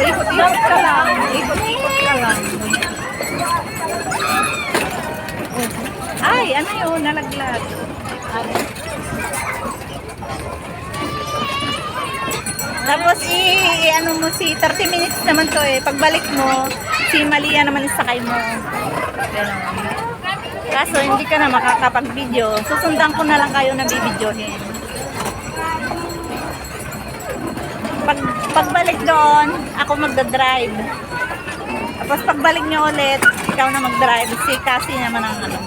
ikot-ikot ka lang. Ikot-ikot ka lang. Ay, ano yun? Nalaglag. Tapos ano mo si 30 minutes naman to eh. Pagbalik mo, si Malia naman isakay mo. Ganun. Kaso hindi ka na makakapag-video. Susundan ko na lang kayo na bibidyohin. Pagbalik doon, ako magdadrive. Tapos pagbalik nyo ulit, ikaw na mag-drive. Si Cassie naman ang ano.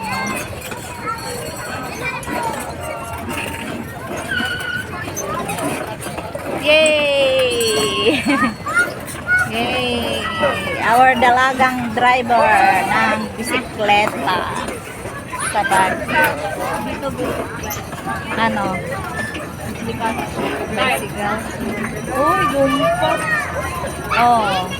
Yay! Yay! Our dalagang driver ng bisikleta sa Baguio. Ano? Bicycle? Uy, lumpas. Oh.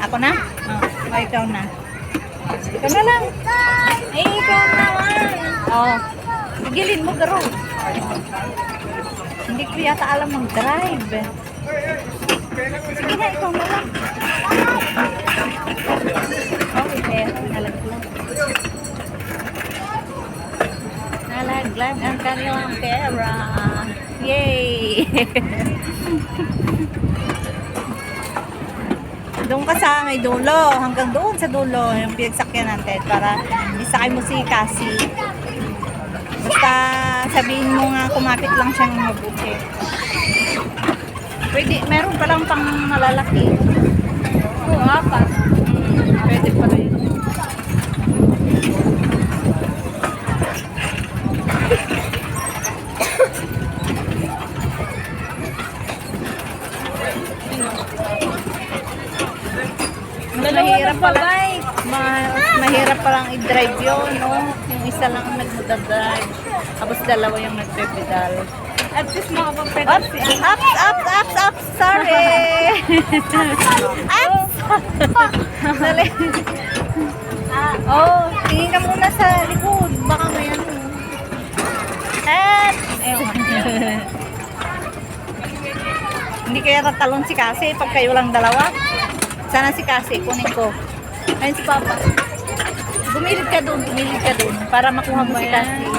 Ako na? Oh, ikaw na. Ikaw na lang. Ay, ikaw naman. Oh. Sigilin mo, garo. Hindi ko yata alam mag-drive. Sige na, ikaw na lang. Okay, nalaglag. Nalaglag ang kanilang pera. Yay! Doon ka sa may dulo, hanggang doon sa dulo, yung pinagsakyan natin para isakay mo si Cassie. Basta sabihin mo nga kumapit lang siyang mabuti. Pwede, meron palang pang malalaki. Oo, apat. Pwede pala yun. Mahirap pala. Mahirap palang i-drive yun, no? Yung isa lang ang nag-drive. Tapos dalawa yung nagpe-pedal. At least makapag-pedal si Ups! Sorry! Ups! Dali. Oh, tingin ka muna sa likod. Baka may ano. Hindi kaya tatalon si Cassie pag kayo lang dalawa. Sana si Cassie, kunin ko. Ayun si Papa. Gumilid ka doon para makuha mo si Cassie.